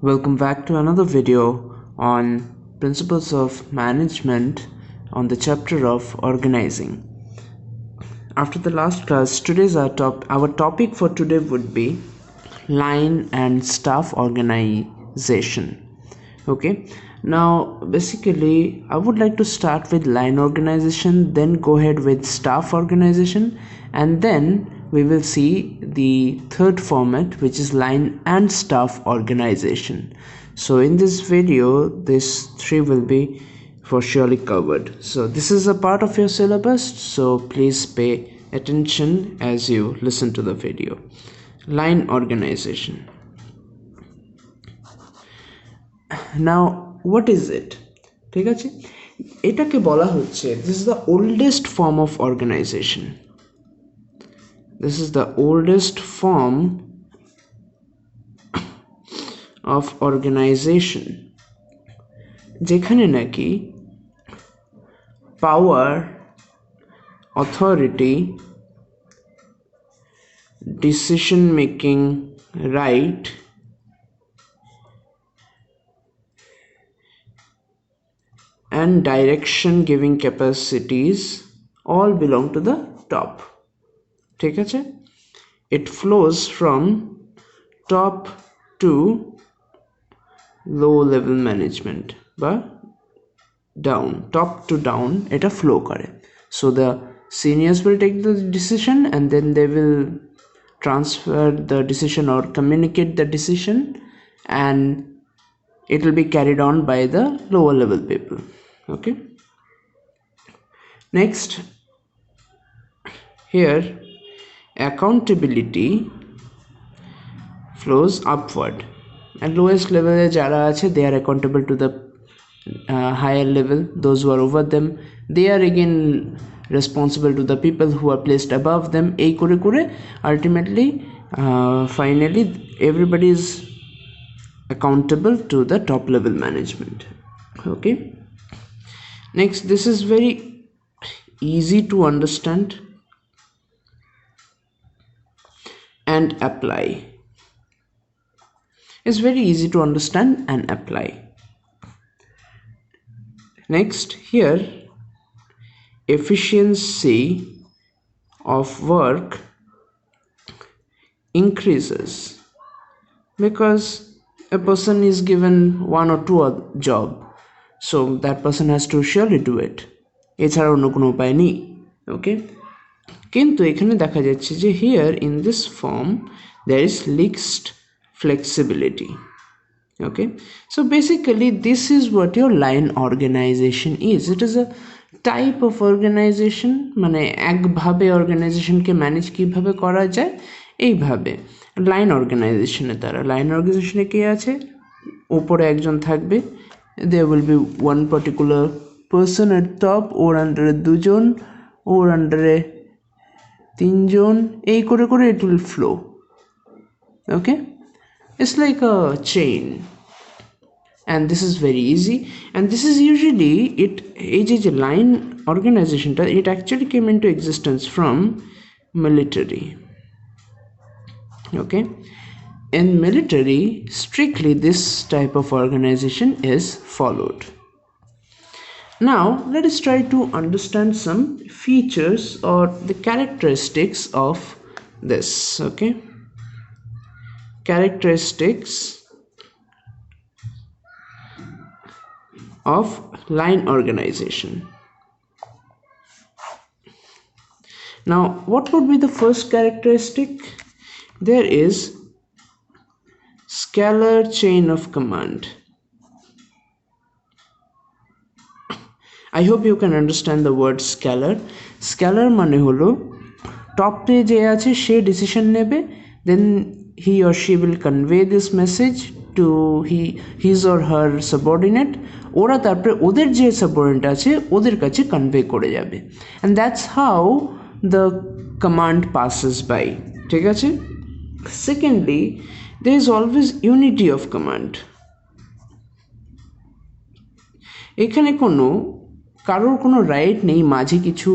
Welcome back to another video on principles of management on the chapter of organizing. After the last class, today's our topic for today would be line and staff organization. Okay, now basically I would like to start with line organization, then go ahead with staff organization, and then we will see the third format, which is line and staff organization. So in this video, these three will be for surely covered. So this is a part of your syllabus, so please pay attention as you listen to the video. Line organization. Now what is it? ঠিক আছে, এটাকে বলা হচ্ছে this is the oldest form of organization. This is the oldest form of organization যেখানে নাকি power, authority, decision making right and direction giving capacities all belong to the top. ঠিক আছে, it flows from top to low level management বা down, top to down এটা flow করে. So the seniors will take the decision and then they will transfer the decision or communicate the decision, and it will be carried on by the lower level people. Okay, next here accountability flows upward, and lowest level jara ache they are accountable to the higher level. Those who are over them, they are again responsible to the people who are placed above them. ei kore kore ultimately finally everybody is accountable to the top level management. Okay, next, this is very easy to understand and apply. It's very easy to understand and apply. Next, here efficiency of work increases because a person is given one or two job, so that person has to surely do it. এছাড়া অন্য কোনো উপায় নেই. ওকে, কিন্তু এখানে দেখা যাচ্ছে যে here in this form there is least flexibility. Okay, so basically this is what your line organization is. It is a type of organization, মানে একভাবে অর্গানাইজেশনকে ম্যানেজ কিভাবে করা যায় এইভাবে লাইন অর্গানাইজেশনের দ্বারা. লাইন অর্গানাইজেশনে কে আছে? উপরে একজন থাকবে, there will be one particular person at top, ওর আন্ডারে দুজন, ওর আন্ডারে তিনজন, এই করে করে it will flow. Okay, it's like a chain, and this is very easy, and this is usually it এই যে line organizationটা it actually came into existence from military. Okay, in military strictly this type of organization is followed. Now let us try to understand some features or the characteristics of this. Okay, characteristics of line organization. Now what would be the first characteristic? There is scalar chain of command. I hope you can understand the word scalar. Scalar মানে হলো টপে যে আছে সে decision নেবে, then he or she will convey this message to his or her subordinate. ওরা তারপরে ওদের যে সাবঅর্ডিনেট আছে ওদের কাছে কনভে করে যাবে, and that's how the command passes by. ঠিক আছে, secondly there is always unity of command. এখানে কোনো কারোর কোনো রাইট নেই মাঝে কিছু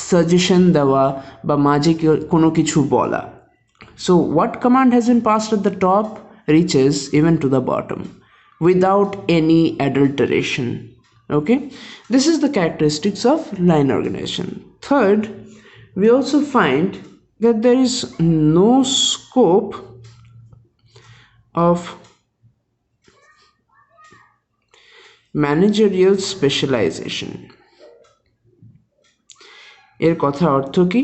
সাজেশন দেওয়া বা মাঝে কোনো কিছু বলা. So what command has been passed at the top reaches even to the bottom without any adulteration. Okay, this is the characteristics of line organization. Third, we also find that there is no scope of managerial specialisation. এর কথা অর্থ কি?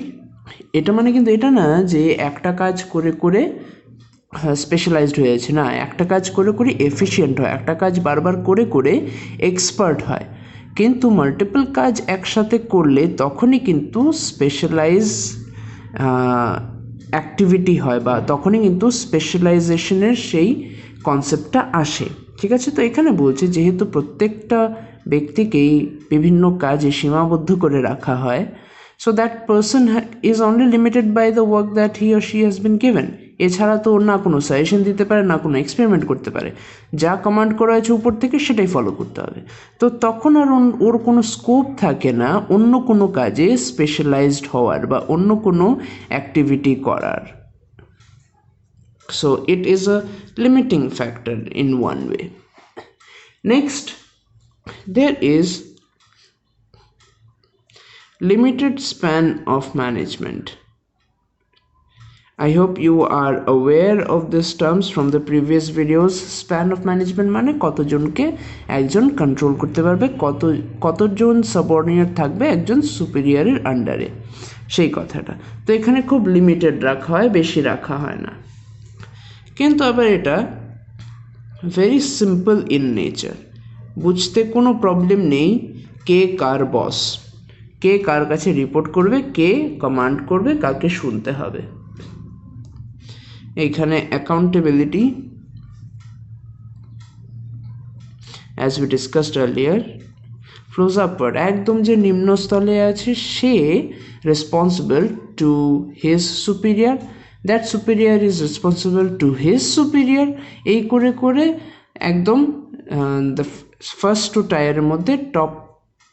এটা মানে কিন্তু এটা না যে একটা কাজ করে করে স্পেশালাইজড হয়েছে, না, একটা কাজ করে করে এফিশিয়েন্ট হয়, একটা কাজ বারবার করে করে এক্সপার্ট হয়। কিন্তু মাল্টিপল কাজ একসাথে করলে তখনই কিন্তু স্পেশালাইজ অ্যাক্টিভিটি হয়, বা তখনই কিন্তু স্পেশালাইজেশনের সেই কনসেপ্টটা আসে। ঠিক আছে, তো এখানে বলছে যেহেতু প্রত্যেকটা ব্যক্তিকেই বিভিন্ন কাজে সীমাবদ্ধ করে রাখা হয়, so that person is only limited by the work that he or she has been given. এছাড়া তো না কোনো সাজেশন দিতে পারে, না কোনো এক্সপেরিমেন্ট করতে পারে, যা কমান্ড করা হয়েছে উপর থেকে সেটাই ফলো করতে হবে। তো তখন আর ওর কোনো স্কোপ থাকে না অন্য কোনো কাজে স্পেশালাইজড হওয়ার বা অন্য কোনো অ্যাক্টিভিটি করার। So it is a limiting factor in one way. Next, there is limited span of management. I hope you are aware of these terms from the previous videos. Span of management মানে কতজনকে একজন control করতে পারবে, কতজন subordinate থাকবে একজন সুপিরিয়রের আন্ডারে, সেই কথাটা। তো এখানে খুব লিমিটেড রাখা হয়, বেশি রাখা হয় না। কিন্তু আবার এটা ভেরি সিম্পল ইন নেচার, বুঝতে কোনো প্রবলেম নেই কে কার বস, কে কার কাছে রিপোর্ট করবে, কে কমান্ড করবে, কাকে শুনতে হবে। এইখানে accountability, as we discussed earlier, flows upward, একদম যে নিম্নস্থলে আছে সে responsible to his superior, that superior is responsible to his superior, এই করে করে একদম দ্য ফার্স্ট টু টায়ারের মধ্যে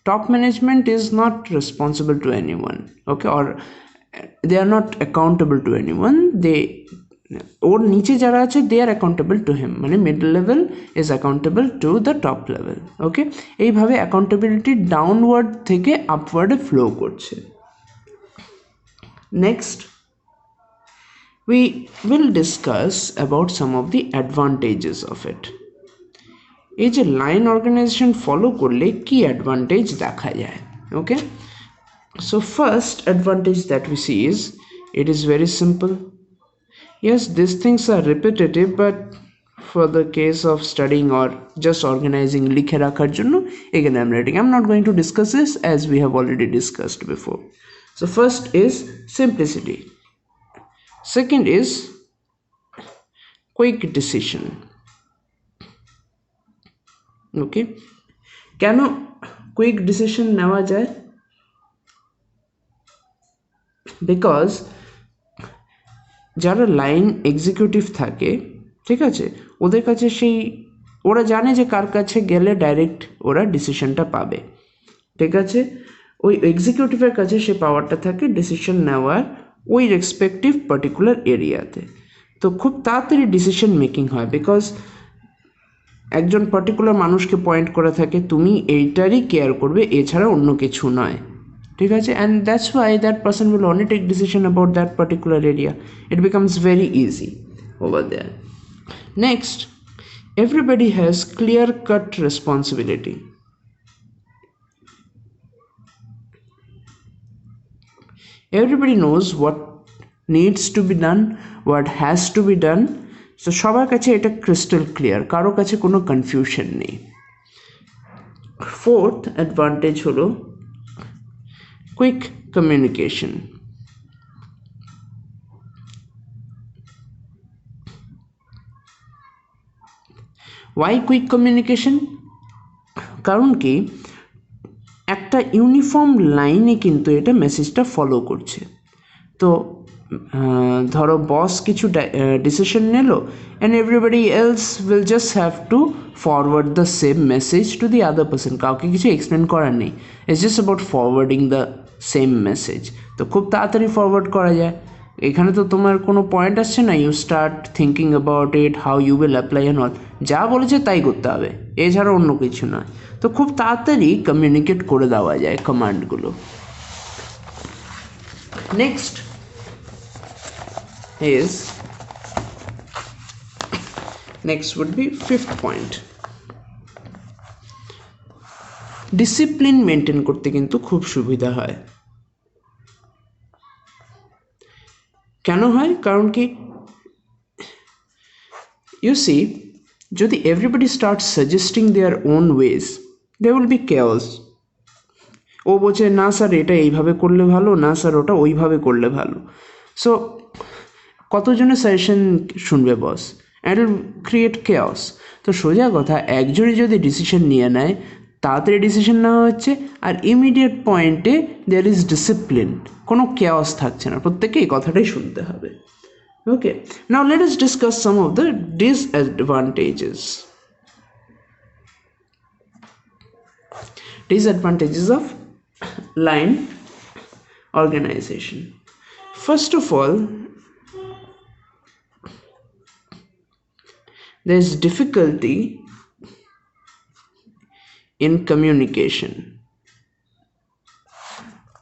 top management is not responsible to anyone, okay, or they are not accountable to anyone, ওর নিচে যারা আছে they are accountable to him, মানে middle level is accountable to the top level, okay, এইভাবে accountability downward থেকে আপওয়ার্ডে flow করছে। Next we will discuss about some of the advantages of it. এই যে line organisation follow করলে কি advantage দেখা যায়, okay. So first advantage that we see is it is very simple. Yes, these things are repetitive, but for the case of studying or just organizing লিখে রাখার জন্য again I'm writing. I'm not going to discuss this as we have already discussed before. So first is simplicity. Second is quick decision. ওকে, কেন quick decision নেওয়া যায়? Because যারা line executive থাকে, ঠিক আছে, ওদের কাছে ওরা জানে যে কার কাছে গেলে ডাইরেক্ট ওরা ডিসিশনটা পাবে, ঠিক আছে, ওই এক্সিকিউটিভের কাছে সে পাওয়ারটা থাকে ডিসিশন নেওয়ার ওই রেসপেক্টিভ পার্টিকুলার এরিয়াতে। তো খুব তাড়াতাড়ি ডিসিশন মেকিং হয়, বিকজ একজন পার্টিকুলার মানুষকে পয়েন্ট করে থাকে তুমি এইটারই কেয়ার করবে, এছাড়া অন্য কিছু নয়, ঠিক আছে, and that's why that person will only take decision about that particular area. It becomes very easy over there. Next, everybody has clear cut responsibility. Everybody knows what needs to be done, what has to be done. So সবার কাছে এটা crystal clear, কারো কাছে কোনো confusion নেই। Fourth advantage হলো quick communication. Why quick communication? কারণ কি একটা ইউনিফর্ম লাইনে কিন্তু এটা মেসেজটা ফলো করছে। তো ধরো বস কিছু ডিসিশন নিল and everybody else will just have to forward the same message to the other person, কাউকে কিছু এক্সপ্লেন করার নেই, it's just about forwarding the same message. তো খুব তাড়াতাড়ি ফরওয়ার্ড করা যায়, এখানে তো তোমার কোনো পয়েন্ট আসছে না, you start thinking about it, how you will apply and all, যা বলেছে তাই করতে হবে, এছাড়া অন্য কিছু নয়। তো খুব তাড়াতাড়ি কমিউনিকেট করে দেওয়া যায় কমান্ডগুলো। Next would be fifth point, discipline maintain করতে কিন্তু খুব সুবিধা হয়। কেন হয়? কারণ কি, ইউ সি, যদি everybody start suggesting their own ways, there will be chaos. ও বলছে না স্যার এটা এইভাবে করলে ভালো, না স্যার ওটা ওইভাবে করলে ভালো। সো কতজনের সাজেশন শুনবে boss? And will create chaos. তো সোজা কথা, একজনই যদি ডিসিশন নিয়ে নেয়, তাড়াতাড়ি ডিসিশন নেওয়া হচ্ছে, আর ইমিডিয়েট পয়েন্টে দেয়ার ইজ ডিসিপ্লিন, কোনো কেওস থাকছে না, প্রত্যেকে এই কথাটাই শুনতে হবে। Okay, now let us discuss some of the disadvantages. Disadvantages of line organization. First of all, there is difficulty in communication.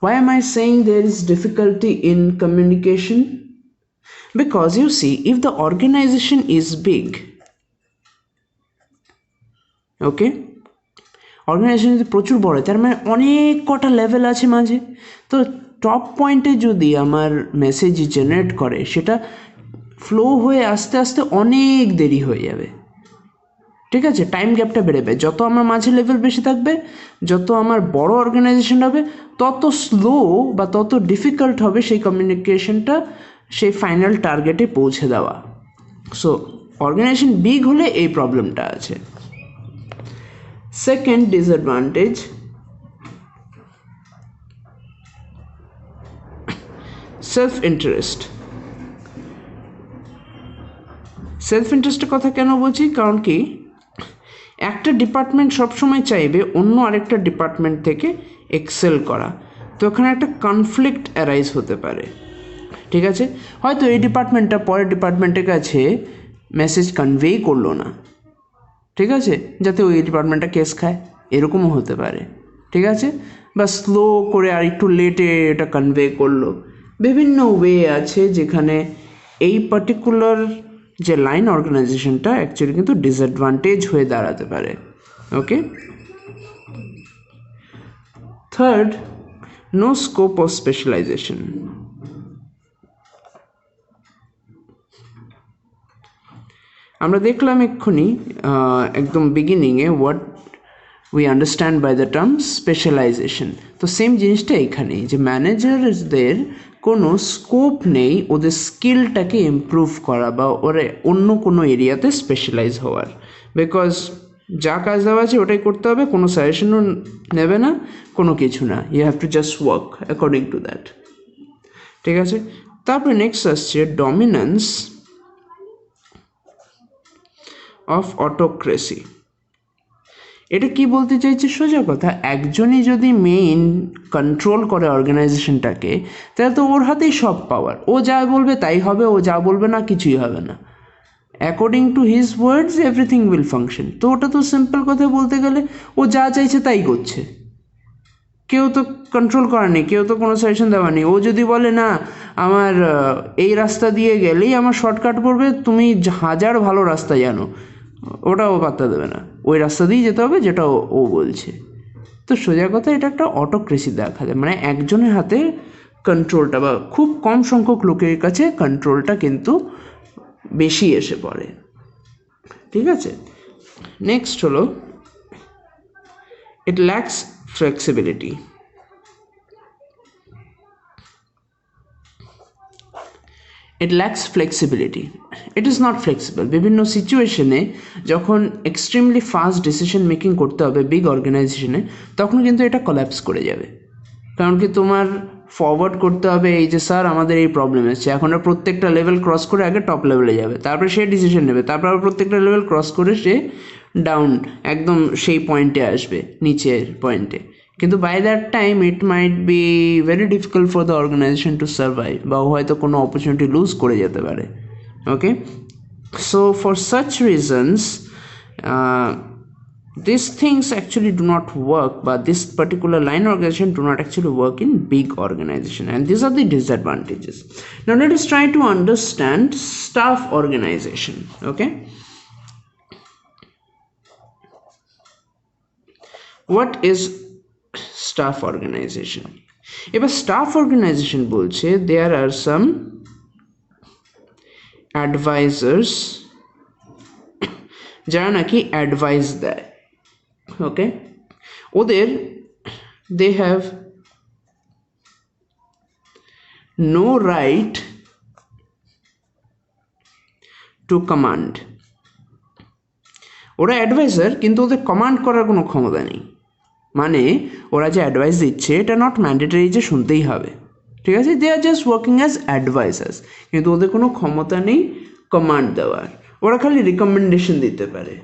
Why am I saying there is difficulty in communication? Because you see, if the organization is big, okay, organisation যদি প্রচুর বড়, তার মানে অনেক কটা level আছে মাঝে। তো টপ পয়েন্টে যদি আমার মেসেজ জেনারেট করে, সেটা ফ্লো হয়ে আস্তে আস্তে অনেক দেরি হয়ে যাবে, ঠিক আছে, টাইম গ্যাপটা বেড়ে যাবে। যত আমার মাঝে লেভেল বেশি থাকবে, যত আমার বড় অর্গানাইজেশন হবে, তত স্লো বা তত ডিফিকাল্ট হবে সেই কমিউনিকেশনটা, সেই ফাইনাল টার্গেটে পৌঁছে দেওয়া। সো অর্গানাইজেশন বিগ হলে এই প্রবলেমটা আছে। Second disadvantage, self-interest. সেলফ-ইন্টারেস্টের কথা কেন বলছি? কারণ কি, একটা ডিপার্টমেন্ট সবসময় চাইবে অন্য আরেকটা ডিপার্টমেন্ট থেকে এক্সেল করা, তো ওখানে একটা কনফ্লিক্ট অ্যারাইজ হতে পারে, ঠিক আছে। হয়তো এই ডিপার্টমেন্টটা পরের ডিপার্টমেন্টের কাছে মেসেজ কনভেই করলো না, ঠিক আছে, যাতে ওই ডিপার্টমেন্টটা কেস খায়, এরকমও হতে পারে, ঠিক আছে, বা স্লো করে আর একটু লেটে এটা কনভে করলো। বিভিন্ন ওয়ে আছে যেখানে এই পার্টিকুলার যে লাইন অর্গানাইজেশনটা অ্যাকচুয়ালি কিন্তু ডিসঅ্যাডভান্টেজ হয়ে দাঁড়াতে পারে। Okay, third, no scope of specialization. আমরা দেখলাম এক্ষুনি একদম বিগিনিংয়ে what we understand by the term specialization. তো সেম জিনিসটা এখানেই, যে ম্যানেজারদের কোনো স্কোপ নেই ওদের স্কিলটাকে ইমপ্রুভ করা বা ওরা অন্য কোনো এরিয়াতে স্পেশালাইজ হওয়ার, বিকজ যা কাজ দেওয়া আছে ওটাই করতে হবে, কোনো সাজেশনও নেবে না, কোনো কিছু না, you have to just work according to that, ঠিক আছে। তারপরে নেক্সট আসছে ডমিনেন্স অফ অটোক্রেসি। এটা কি বলতে চাইছে? সোজা কথা, একজনই যদি মেইন কন্ট্রোল করে অর্গানাইজেশনটাকে, তাহলে তো ওর হাতেই সব পাওয়ার, ও যা বলবে তাই হবে, ও যা বলবে না কিছুই হবে না, according to his words everything will function. তো ওটা তো সিম্পল কথা বলতে গেলে, ও যা চাইছে তাই করছে, কেউ তো কন্ট্রোল করার নেই, কেউ তো কোনো সাজেশন দেওয়া নেই। ও যদি বলে না আমার এই রাস্তা দিয়ে গেলেই আমার শর্টকাট পড়বে, তুমি হাজার ভালো রাস্তা জানো, ওটাও পাত্তা দেবে না, ওই রাস্তা দিয়েই যেতে হবে যেটা ও বলছে। তো সোজা কথা, এটা একটা অটোক্রেসি দেখা যায়, মানে একজনের হাতে কন্ট্রোলটা বা খুব কম সংখ্যক লোকের কাছে কন্ট্রোলটা কিন্তু বেশি এসে পড়ে, ঠিক আছে। নেক্সট হলো, it lacks flexibility. It lacks flexibility. It is not flexible. বিভিন্ন সিচুয়েশনে যখন এক্সট্রিমলি ফাস্ট ডিসিশন মেকিং করতে হবে বিগ অর্গানাইজেশনে, তখন কিন্তু এটা কলাপস করে যাবে। কারণ কি, তোমার ফরওয়ার্ড করতে হবে এই যে স্যার আমাদের এই প্রবলেম এসছে, এখন প্রত্যেকটা লেভেল ক্রস করে আগে টপ লেভেলে যাবে, তারপরে সে ডিসিশন নেবে, তারপর প্রত্যেকটা লেভেল ক্রস করে সে ডাউন একদম সেই পয়েন্টে আসবে, নিচের পয়েন্টে। কিন্তু by that time it might be very difficult for the organization to survive, বা হয়তো কোনো অপরচুনিটি লুজ করে যেতে পারে। Okay, so for such reasons these things actually do not work, but this particular line organization do not actually work in big organization, and these are the disadvantages. Now let us try to understand staff organization. Okay, what is staff organization? এবার staff organization বলছে there are some advisors যারা নাকি advice দেয়। ওকে, ওদের they have no right to command. ওরা adviser কিন্তু ওদের command করার কোনো ক্ষমতা নেই, মানে ওরা যে অ্যাডভাইস দিচ্ছে এটা নট ম্যান্ডেটরি যে শুনতেই হবে, ঠিক আছে, they R just working as অ্যাডভাইসার্স, কিন্তু ওদের কোনো ক্ষমতা নেই কমান্ড দেওয়ার, ওরা খালি রিকমেন্ডেশন দিতে পারে।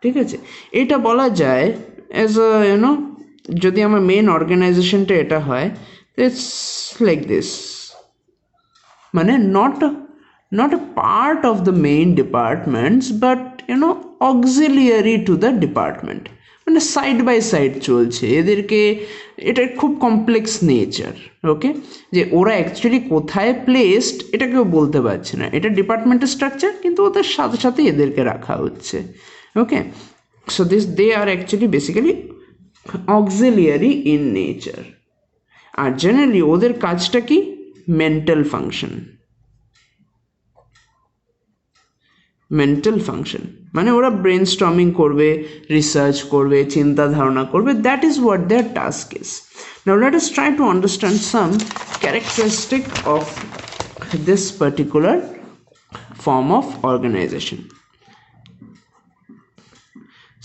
ঠিক আছে, এটা বলা যায় অ্যাজ আ ইউনো, যদি আমার মেন অর্গানাইজেশনটা এটা হয়, ইটস লাইক দিস, মানে not a part of the main departments but auxiliary to the department, মানে সাইড বাই সাইড চলছে এদেরকে, এটা খুব কমপ্লেক্স নেচার। ওকে, যে ওরা অ্যাকচুয়ালি কোথায় প্লেসড এটা কেউ বলতে পারছে না, এটা ডিপার্টমেন্টের স্ট্রাকচার, কিন্তু ওদের সাথে সাথে এদেরকে রাখা হচ্ছে। Okay, so they are actually basically auxiliary in nature, আর জেনারেলি ওদের কাজটা কি, মেন্টাল ফাংশন। মেন্টাল ফাংশন মানে ওরা ব্রেন স্টর্মিং করবে, রিসার্চ করবে, চিন্তা ধারণা করবে, that is what their task is. Now let us try to understand some characteristic of this particular form of organisation.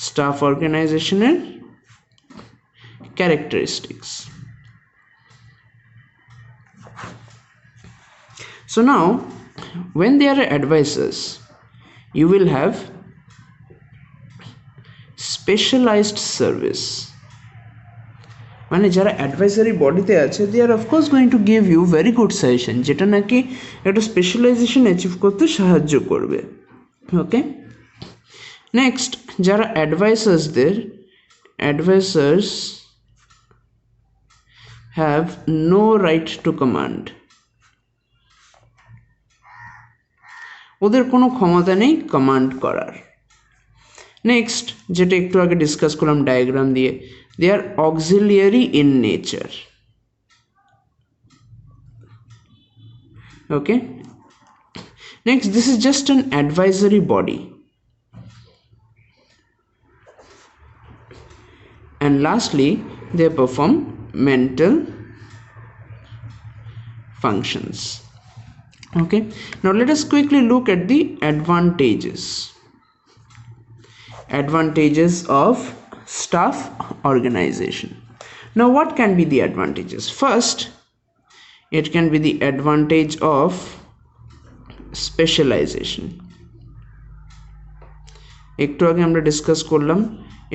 Staff অর্গানাইজেশনের characteristics. So now when they are advisors, you will have specialized service, মানে যারা advisory বডিতে আছে they are of course going to give you very good suggestion, যেটা নাকি একটা specialisation achieve করতে সাহায্য করবে। ওকে, নেক্সট যারা অ্যাডভাইসার্সদের, অ্যাডভাইসার্স have no right to command, ওদের কোনো ক্ষমতা নেই কমান্ড করার। নেক্সট যেটা একটু আগে ডিসকাস করলাম ডায়াগ্রাম দিয়ে, they are auxiliary in nature. Okay, next this is just an advisory body, and lastly they perform mental functions. Okay, now let us quickly look at the advantages of staff organization. Now what can be the advantages? First, it can be the advantage of specialization. একটু আগে আমরা discuss করলাম,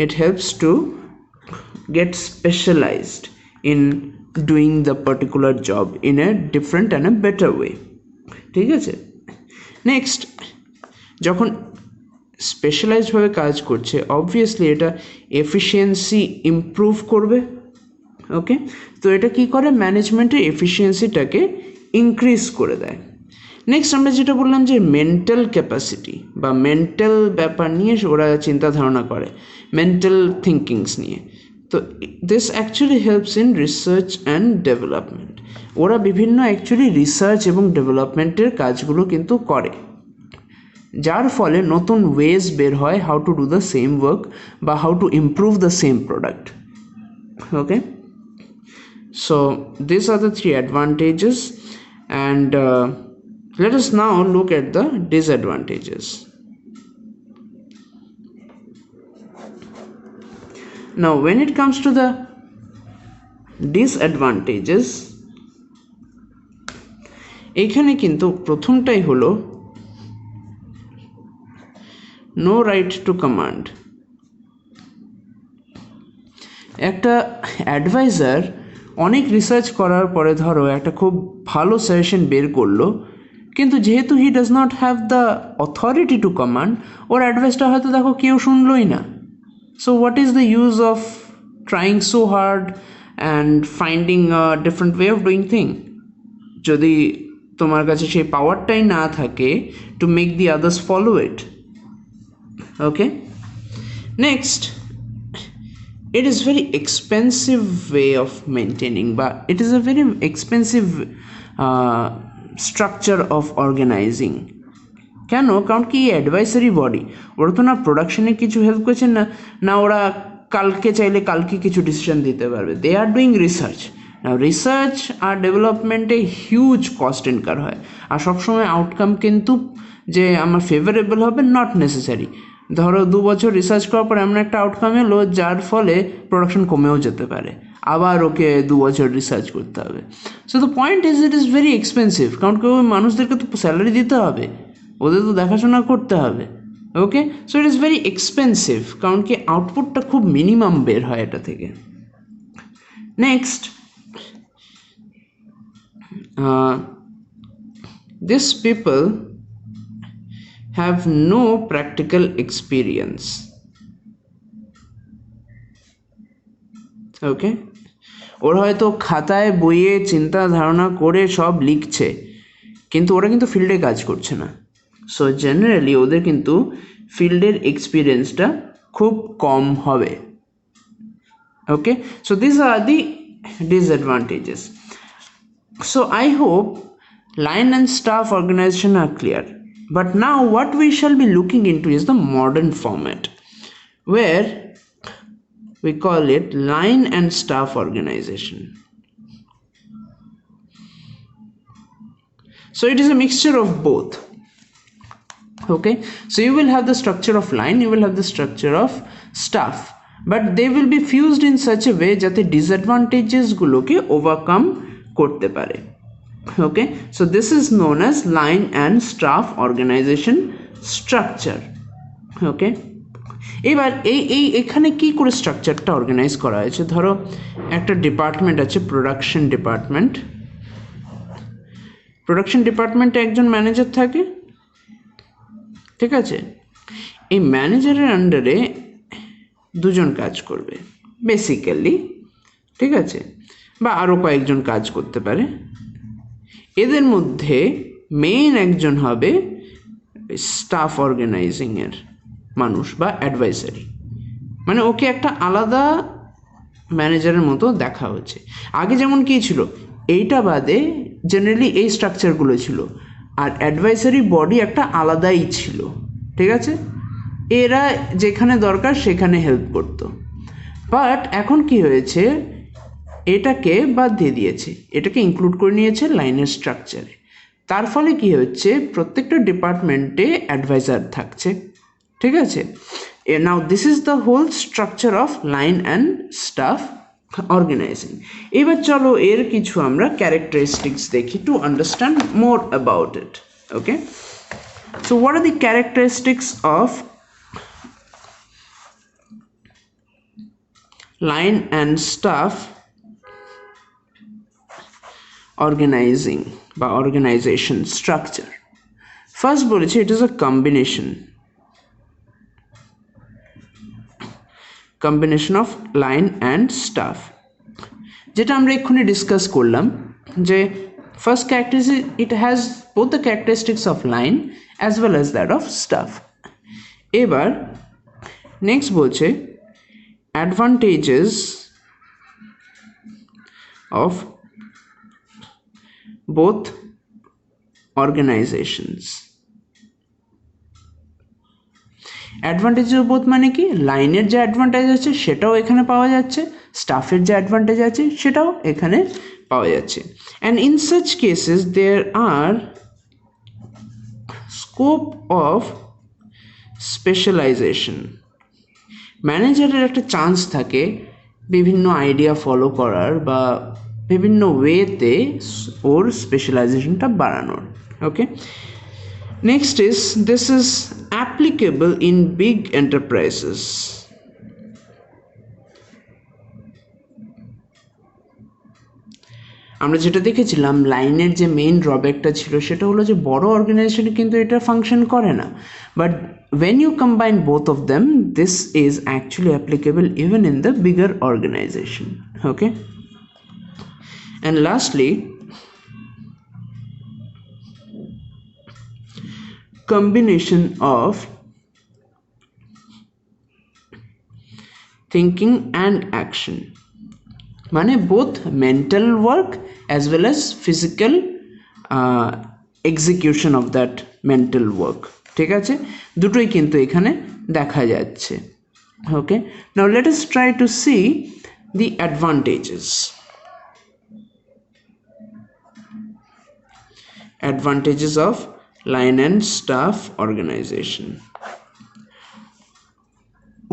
it helps to get specialized in doing the particular job in a different and a better way. ঠিক আছে, next যখন specialised ভাবে কাজ করছে অবভিয়াসলি এটা এফিসিয়েন্সি ইমপ্রুভ করবে। ওকে, তো এটা কি করে, ম্যানেজমেন্টের এফিসিয়েন্সিটাকে ইনক্রিজ করে দেয়। নেক্সট আমরা যেটা বললাম যে মেন্টাল ক্যাপাসিটি বা মেন্টাল ব্যাপার নিয়ে ওরা চিন্তা ধারণা করে, মেন্টাল থিঙ্কিংস নিয়ে, তো this actually helps in research and development. ওরা বিভিন্ন অ্যাকচুয়ালি রিসার্চ এবং ডেভেলপমেন্টের কাজগুলো কিন্তু করে, যার ফলে নতুন ওয়েজ বের হয় how to do the same work বা how to improve the same product. Okay, so this are the three advantages, and let us now look at the disadvantages. Now when it comes to the disadvantages, এখানে কিন্তু প্রথমটাই হলো no right to command. একটা adviser অনেক research করার পরে ধরো একটা খুব ভালো সাজেশন বের করলো, কিন্তু যেহেতু he does not have the authority to command, ওর অ্যাডভাইসটা হয়তো দেখো কেউ শুনলোই না। So what is the use of trying so hard and finding a different way of doing thing, যদি তোমার কাছে সেই পাওয়ারটাই না থাকে to make the others follow it. Okay, next, it is very expensive way of maintaining, but it is a very expensive structure of organizing. কেন? কারণ কি অ্যাডভাইসারি বডি, ওরা তো না প্রোডাকশনে কিছু হেল্প করছে না, না ওরা কালকে চাইলে কালকে কিছু ডিসিশন দিতে পারবে। They are doing research. Now research আর ডেভেলপমেন্টে হিউজ কস্ট ইনকার হয়, আর সবসময় আউটকাম কিন্তু যে আমার ফেভারেবল হবে নট নেসেসারি। ধরো 2 বছর রিসার্চ করার পর এমন একটা আউটকাম এলো যার ফলে প্রোডাকশন কমেও যেতে পারে, আবার ওকে 2 বছর রিসার্চ করতে হবে। So the point is it is very expensive, কারণ কেউ মানুষদেরকে তো স্যালারি দিতে হবে, ওদের তো দেখাশোনা করতে হবে। Okay, so it is very expensive, কারণ কি আউটপুটটা খুব মিনিমাম বের হয় এটা থেকে। Next, this people have no practical experience. Okay, ওরা হয়তো খাতায় বইয়ে চিন্তা ধারণা করে সব লিখছে, কিন্তু ওরা কিন্তু ফিল্ডে কাজ করছে না। সো জেনারেলি ওদের কিন্তু ফিল্ডের এক্সপিরিয়েন্সটা খুব কম হবে। Okay, so this are the disadvantages. So I hope line and staff organization are clear. But now what we shall be looking into is the modern format, where we call it line and staff organization. So it is a mixture of both. Okay, so you will have the structure of line, you will have the structure of staff, but they will be fused in such a way that the disadvantages guloke overcome korte pare. Okay, so this is known as line and staff organization structure. Okay, এবার এখানে কি করে স্ট্রাকচারটা organise করা হয়েছে? ধরো একটা department আছে, প্রোডাকশন ডিপার্টমেন্ট। প্রোডাকশন ডিপার্টমেন্টে একজন ম্যানেজার থাকে, ঠিক আছে? এই ম্যানেজারের আন্ডারে 2 জন কাজ করবে বেসিক্যালি, ঠিক আছে, বা আরও কয়েকজন কাজ করতে পারে। এদের মধ্যে মেইন একজন হবে স্টাফ অর্গানাইজিংয়ের মানুষ বা অ্যাডভাইসারি, মানে ওকে একটা আলাদা ম্যানেজারের মতো দেখা হচ্ছে। আগে যেমন কী ছিল, এইটা বাদে জেনারেলি এই স্ট্রাকচারগুলো ছিল, আর অ্যাডভাইসারি বডি একটা আলাদাই ছিল, ঠিক আছে? এরা যেখানে দরকার সেখানে হেল্প করতো। বাট এখন কি হয়েছে, এটাকে বাদ দিয়ে দিয়েছে, এটাকে ইনক্লুড করে নিয়েছে লাইনের স্ট্রাকচারে। তার ফলে কি হচ্ছে, প্রত্যেকটা ডিপার্টমেন্টে অ্যাডভাইজার থাকছে, ঠিক আছে? Now this is the whole structure of line and staff organizing. এবার চলো এর কিছু আমরা ক্যারেক্টারিস্টিক্স দেখি to understand more about it. Okay, so what are the characteristics of line and staff organizing বা organization structure? First বলেছে it is a combination of line and staff, যেটা আমরা এক্ষুনি ডিসকাস করলাম যে first characteristic, it has both the characteristics of line as well as that of staff. এবার next বলছে advantages of both organizations. Advantage of both মানে কি, লাইনের যে অ্যাডভান্টেজ আছে সেটাও এখানে পাওয়া যাচ্ছে, স্টাফের যে অ্যাডভান্টেজ আছে সেটাও এখানে পাওয়া যাচ্ছে। And in such cases there are scope of specialisation. ম্যানেজারের একটা চান্স থাকে বিভিন্ন আইডিয়া ফলো করার বা বিভিন্ন ওয়েতে ওর স্পেশালাইজেশনটা বাড়ানোর। Okay, next is this is applicable in big enterprises. আমরা যেটা দেখেছিলাম লাইনের যে মেইন ড্রব্যাকটা ছিল সেটা হলো যে বড় অর্গানাইজেশনে কিন্তু এটা ফাংশন করে না, but when you combine both of them this is actually applicable even in the bigger organization. Okay, and lastly combination of thinking and action, মানে both mental work as well as physical execution of that mental work. ঠিক আছে, দুটোই কিন্তু এখানে দেখা যাচ্ছে। Okay, now let us try to see the advantages. Advantages of line and staff organization.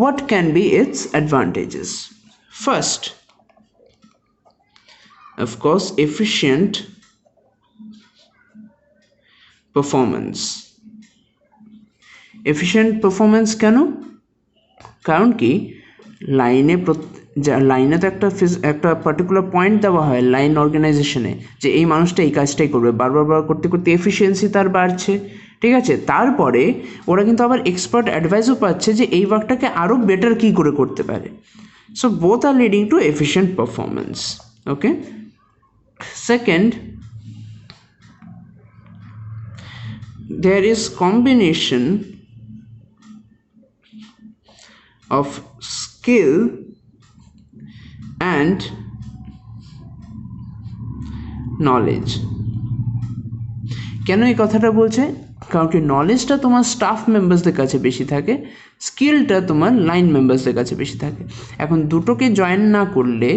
What can be its advantages? First, of course, efficient performance. Efficient performance কেন? কারণ কি লাইনে তো একটা পার্টিকুলার পয়েন্ট দেওয়া হয় লাইন অর্গানাইজেশনে যে এই মানুষটা এই কাজটাই করবে, বারবার করতে করতে এফিসিয়েন্সি তার বাড়ছে। ঠিক আছে, তারপরে ওরা কিন্তু আবার এক্সপার্ট অ্যাডভাইসও পাচ্ছে যে এই ওয়ার্কটাকে আরও বেটার কী করে করতে পারে। So both R leading to efficient performance. Okay, second, there is combination of skill and knowledge. কেন এই কথাটা বলছে? কারণ কি নলেজটা তোমার স্টাফ মেম্বার্সদের কাছে বেশি থাকে, স্কিলটা তোমার লাইন মেম্বার্সদের কাছে বেশি থাকে। এখন দুটোকে জয়েন না করলে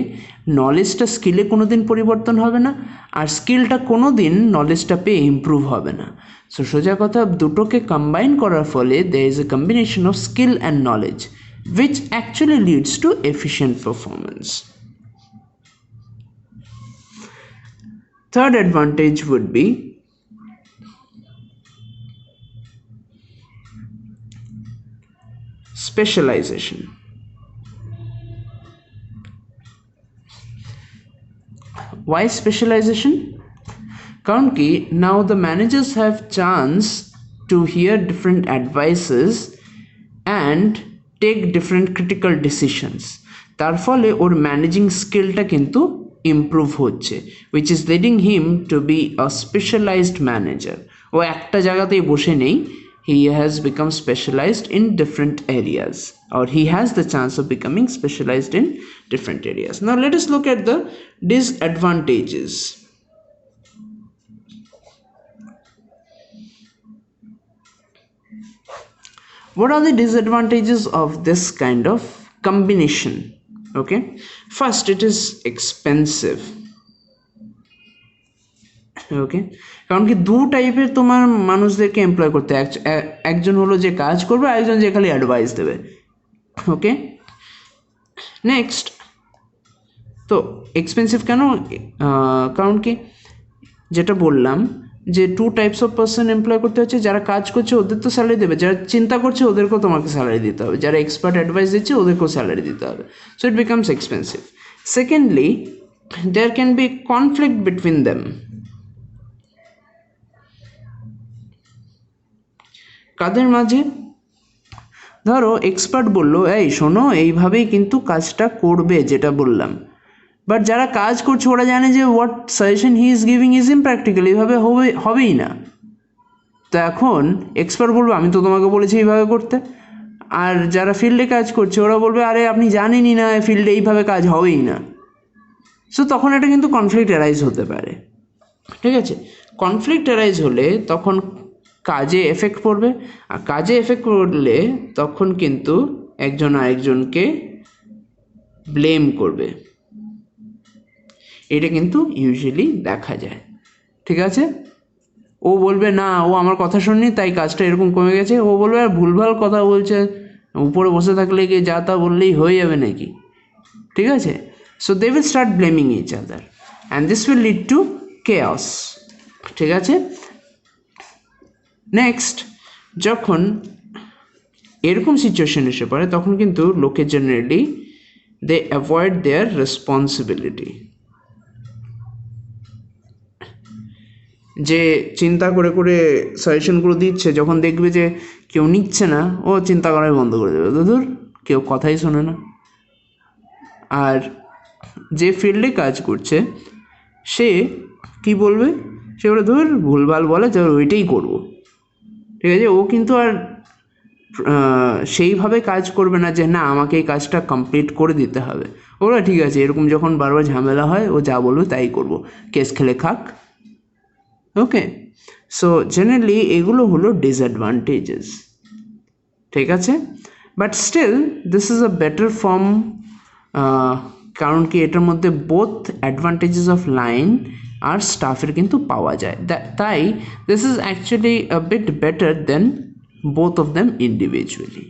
নলেজটা স্কিলে কোনো দিন পরিবর্তন হবে না, আর স্কিলটা কোনো দিন নলেজটা পেয়ে ইমপ্রুভ হবে না। সো সোজা কথা, দুটোকে কম্বাইন করার ফলে there is a combination of skill and knowledge which actually leads to efficient performance. Third advantage would be specialization. Why specialization? কারণ কি now the managers have chance to hear different advices and take different critical decisions. তার ফলে ওর managing স্কিলটা কিন্তু improve হচ্ছে, which is leading him to be a specialized manager. ও একটা জায়গাতেই বসে নেই, he has become specialized in different areas, or he has the chance of becoming specialized in different areas. Now let us look at the disadvantages. What are the disadvantages of this kind of combination? Okay, first, it is expensive. ওকে, কারণ কি দু টাইপের তোমার মানুষদেরকে employ করতে, একজন হলো যে কাজ করবে, আরেকজন যে খালি অ্যাডভাইস দেবে। ওকে, নেক্সট, তো এক্সপেন্সিভ কেন? কারণ কি যেটা বললাম যে two types of person employ করতে হচ্ছে, যারা কাজ করছে ওদের তো স্যালারি দেবে, যারা চিন্তা করছে ওদেরকেও তোমাকে স্যালারি দিতে হবে, যারা এক্সপার্ট অ্যাডভাইস দিচ্ছে ওদেরকেও স্যালারি দিতে হবে। So it becomes expensive. Secondly, there can be conflict between them. কাদের মাঝে? ধরো এক্সপার্ট বললো এই শোনো এইভাবেই কিন্তু কাজটা করবে যেটা বললাম, বাট যারা কাজ করছে ওরা জানে যে what suggestion he is giving is impractical, এইভাবে হবেই না। তো এখন এক্সপার্ট বলবে আমি তো তোমাকে বলেছি এইভাবে করতে, আর যারা ফিল্ডে কাজ করছে ওরা বলবে আরে আপনি জানেনই না ফিল্ডে এইভাবে কাজ হবেই না। সো তখন এটা কিন্তু কনফ্লিক্ট অ্যারাইজ হতে পারে। ঠিক আছে, কনফ্লিক্ট অ্যারাইজ হলে তখন কাজে এফেক্ট পড়বে, আর কাজে এফেক্ট পড়লে তখন কিন্তু একজন আরেকজনকে ব্লেম করবে, এটা কিন্তু ইউজুয়ালি দেখা যায়। ঠিক আছে, ও বলবে না ও আমার কথা শুননি তাই কাজটা এরকম কমে গেছে, ও বলবে আর ভুলভাল কথা বলছে, উপরে বসে থাকলে কি যা তা বললেই হয়ে যাবে নাকি। ঠিক আছে, so they will start blaming each other and this will lead to chaos. ঠিক আছে, নেক্সট, যখন এরকম সিচুয়েশন এসে পড়ে তখন কিন্তু লোকে generally they avoid their responsibility. যে চিন্তা করে করে সাজেশনগুলো দিচ্ছে, যখন দেখবে যে কেউ নিচ্ছে না, ও চিন্তা করাই বন্ধ করে দেবে, ধুর কেউ কথাই শোনে না। আর যে ফিল্ডে কাজ করছে সে কি বলবে, সে বলে ধুর ভুলভাল বলে, তো ওইটাই করবো, ঠিক আছে। ও কিন্তু আর সেইভাবে কাজ করবে না যে না আমাকে এই কাজটা কমপ্লিট করে দিতে হবে। ওরা ঠিক আছে, এরকম যখন বারবার ঝামেলা হয় ও যা বলবে তাই করবো, কেস খেলে খাক। ওকে, সো জেনারেলি এগুলো হলো ডিসঅ্যাডভান্টেজেস, ঠিক আছে। But still this is a better form, কারণ কি এটার মধ্যে বোথ অ্যাডভান্টেজেস অফ লাইন আর স্টাফের কিন্তু পাওয়া যায়, তাই this is actually a bit better then both of them individually.